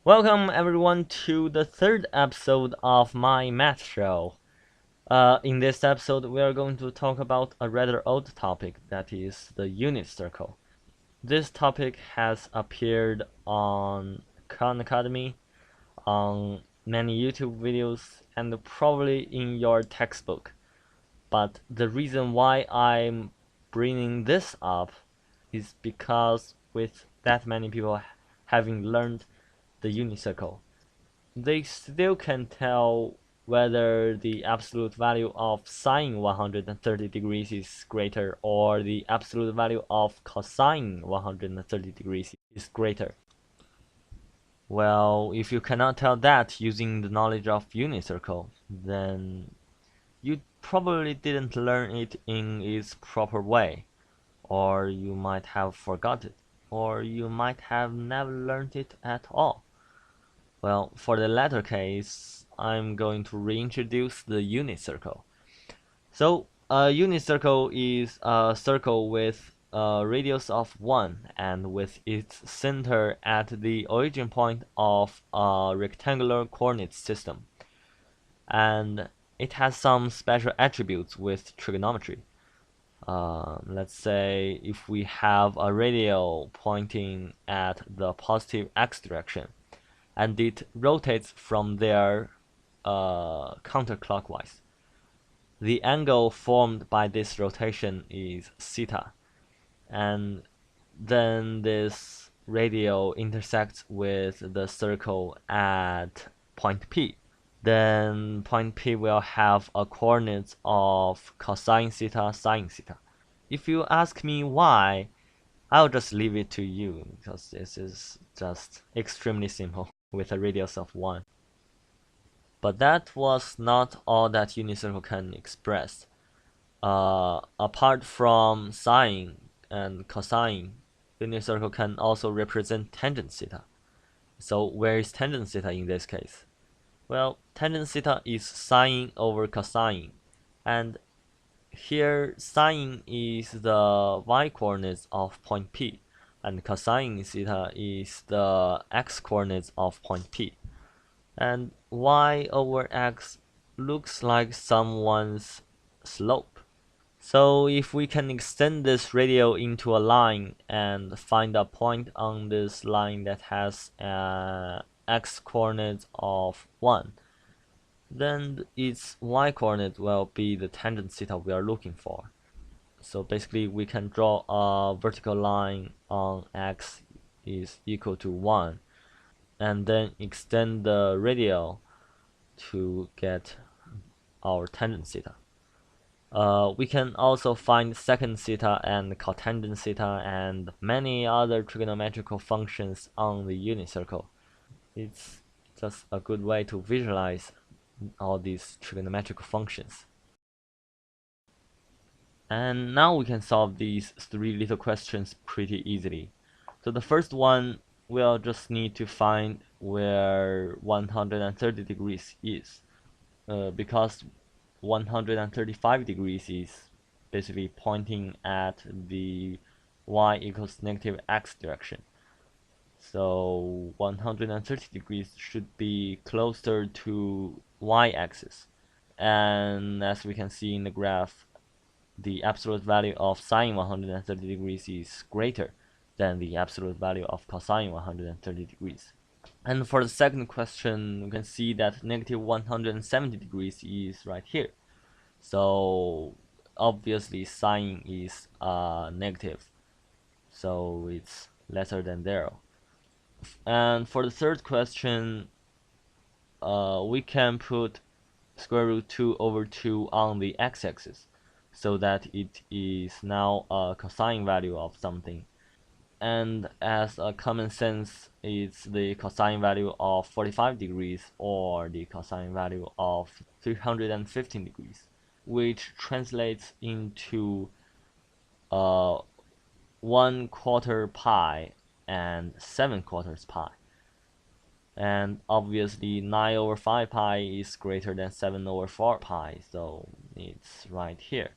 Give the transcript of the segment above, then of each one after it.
Welcome everyone to the third episode of my math show. In this episode, we are going to talk about a rather old topic, that is the unit circle. This topic has appeared on Khan Academy, on many YouTube videos, and probably in your textbook. But the reason why I'm bringing this up is because with that many people having learned the unit circle, they still can tell whether the absolute value of sine 130 degrees is greater or the absolute value of cosine 130 degrees is greater. Well, if you cannot tell that using the knowledge of unit circle, then you probably didn't learn it in its proper way, or you might have forgot it, or you might have never learned it at all. Well, for the latter case, I'm going to reintroduce the unit circle. So, a unit circle is a circle with a radius of 1 and with its center at the origin point of a rectangular coordinate system. And it has some special attributes with trigonometry. Let's say if we have a radial pointing at the positive x direction, and it rotates from there counterclockwise. The angle formed by this rotation is theta, and then this radial intersects with the circle at point P. Then point P will have a coordinates of cosine theta, sine theta. If you ask me why, I'll just leave it to you because this is just extremely simple with a radius of 1. But that was not all that unit circle can express. Apart from sine and cosine, unit circle can also represent tangent theta. So where is tangent theta in this case? Well, tangent theta is sine over cosine, and here sine is the y-coordinates of point P, and cosine theta is the x-coordinates of point P. And y over x looks like someone's slope. So if we can extend this radial into a line and find a point on this line that has x coordinate of 1, then its y coordinate will be the tangent theta we are looking for. So basically we can draw a vertical line on x is equal to 1, and then extend the radial to get our tangent theta. We can also find secant theta and cotangent theta and many other trigonometrical functions on the unit circle. It's just a good way to visualize all these trigonometrical functions. And now we can solve these three little questions pretty easily. So the first one, we'll just need to find where 130 degrees is, because 135 degrees is basically pointing at the y equals negative x direction. So 130 degrees should be closer to y-axis. And as we can see in the graph, the absolute value of sine 130 degrees is greater than the absolute value of cosine 130 degrees. And for the second question, we can see that negative 170 degrees is right here. So obviously sine is negative, so it's lesser than 0. And for the third question, we can put square root 2 over 2 on the x-axis, so that it is now a cosine value of something. And as a common sense, it's the cosine value of 45 degrees or the cosine value of 315 degrees, which translates into 1/4 pi and 7/4 pi. And obviously 9 over 5 pi is greater than 7 over 4 pi, so it's right here.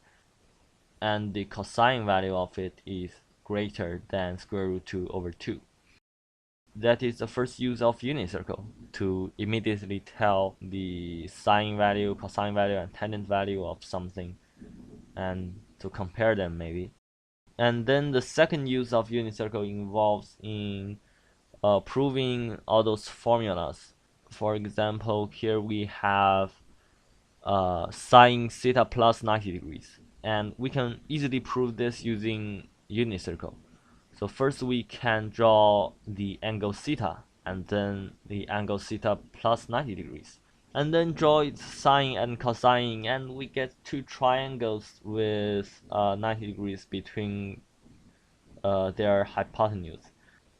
And the cosine value of it is greater than square root 2 over 2. that is the first use of unit circle, to immediately tell the sine value, cosine value, and tangent value of something, and to compare them maybe. And then the second use of unit circle involves in proving all those formulas. For example, here we have sine theta plus 90 degrees, and we can easily prove this using unit circle. So first we can draw the angle theta, and then the angle theta plus 90 degrees, and then draw its sine and cosine, and we get two triangles with 90 degrees between their hypotenuse.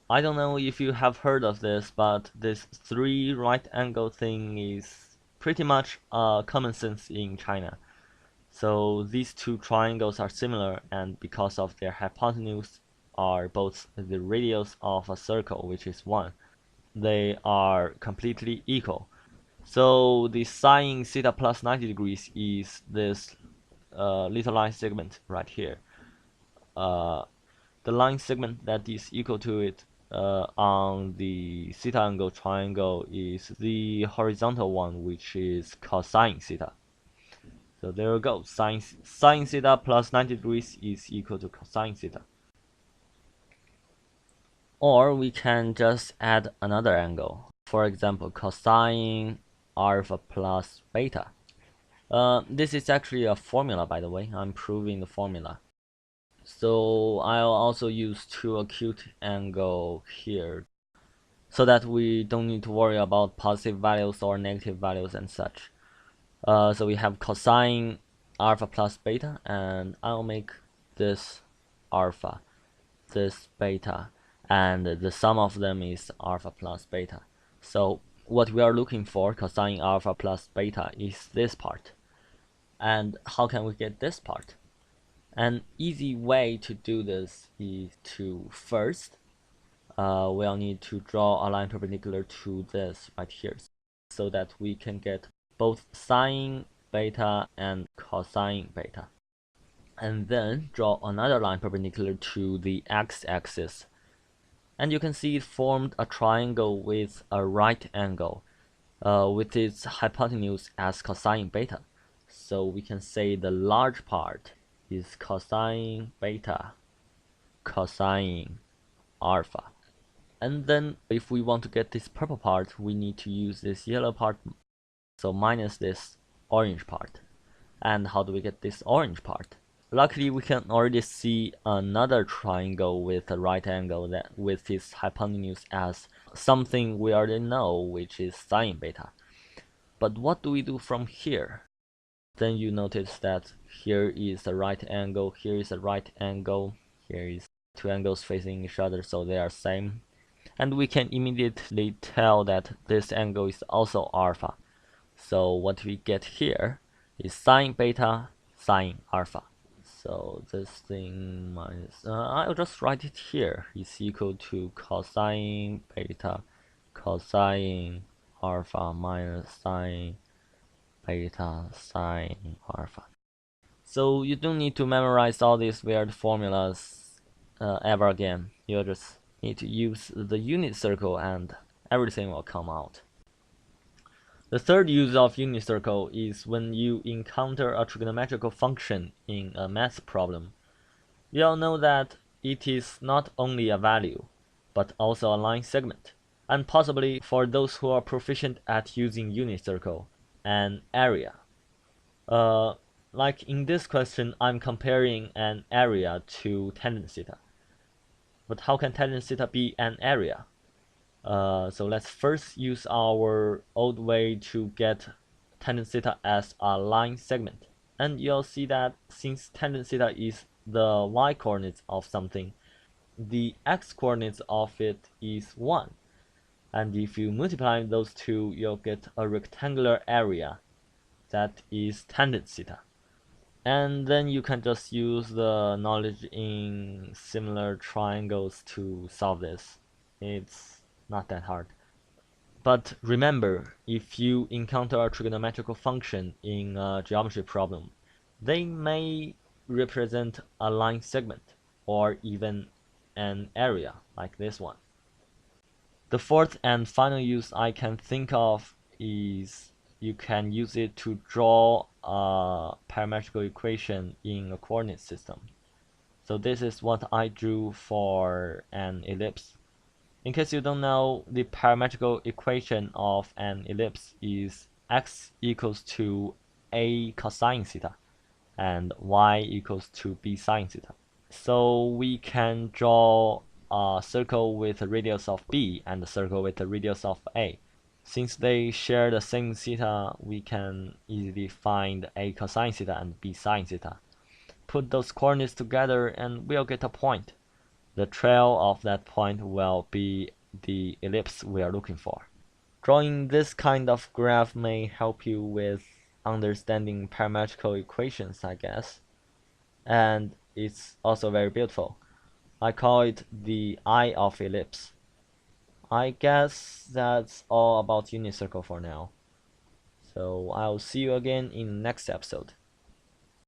I don't know if you have heard of this, but this three right angle thing is pretty much common sense in China. So these two triangles are similar, and because of their hypotenuse are both the radius of a circle, which is 1, they are completely equal. So the sine theta plus 90 degrees is this little line segment right here. The line segment that is equal to it on the theta angle triangle is the horizontal one, which is cosine theta. So there we go. Sine theta plus 90 degrees is equal to cosine theta. Or we can just add another angle. For example, cosine alpha plus beta. This is actually a formula, by the way. I'm proving the formula. So I'll also use two acute angle here, so that we don't need to worry about positive values or negative values and such. So we have cosine alpha plus beta, and I'll make this alpha, this beta, and the sum of them is alpha plus beta. So what we are looking for, cosine alpha plus beta, is this part. And how can we get this part? An easy way to do this is to first, we'll need to draw a line perpendicular to this right here, so that we can get both sine beta and cosine beta. And then draw another line perpendicular to the x-axis. And you can see it formed a triangle with a right angle, with its hypotenuse as cosine beta. So we can say the large part is cosine beta, cosine alpha. And then if we want to get this purple part, we need to use this yellow part, so minus this orange part. And how do we get this orange part? Luckily, we can already see another triangle with a right angle that with its hypotenuse as something we already know, which is sine beta. But what do we do from here? Then you notice that here is a right angle, here is a right angle, here is two angles facing each other, so they are same. And we can immediately tell that this angle is also alpha. So what we get here is sine beta, sine alpha. So this thing minus, I'll just write it here, is equal to cosine beta, cosine alpha minus sine beta, sine alpha. So you don't need to memorize all these weird formulas ever again. You just need to use the unit circle and everything will come out. The third use of unit circle is when you encounter a trigonometrical function in a math problem. We all know that it is not only a value, but also a line segment, and possibly, for those who are proficient at using unit circle, an area. Like in this question, I'm comparing an area to tangent theta. But how can tangent theta be an area? So let's first use our old way to get tangent theta as a line segment. And you'll see that since tangent theta is the y-coordinates of something, the x-coordinates of it is 1. And if you multiply those two, you'll get a rectangular area that is tangent theta. And then you can just use the knowledge in similar triangles to solve this. It's not that hard. But remember, if you encounter a trigonometrical function in a geometry problem, they may represent a line segment or even an area like this one. The fourth and final use I can think of is you can use it to draw a parametric equation in a coordinate system. So this is what I drew for an ellipse. In case you don't know, the parametric equation of an ellipse is x equals to a cosine theta and y equals to b sine theta. So we can draw a circle with a radius of b and a circle with a radius of a. Since they share the same theta, we can easily find a cosine theta and b sine theta. Put those coordinates together and we'll get a point. The trail of that point will be the ellipse we are looking for. Drawing this kind of graph may help you with understanding parametric equations, I guess. And it's also very beautiful. I call it the eye of ellipse. I guess that's all about unit circle for now. So I'll see you again in the next episode.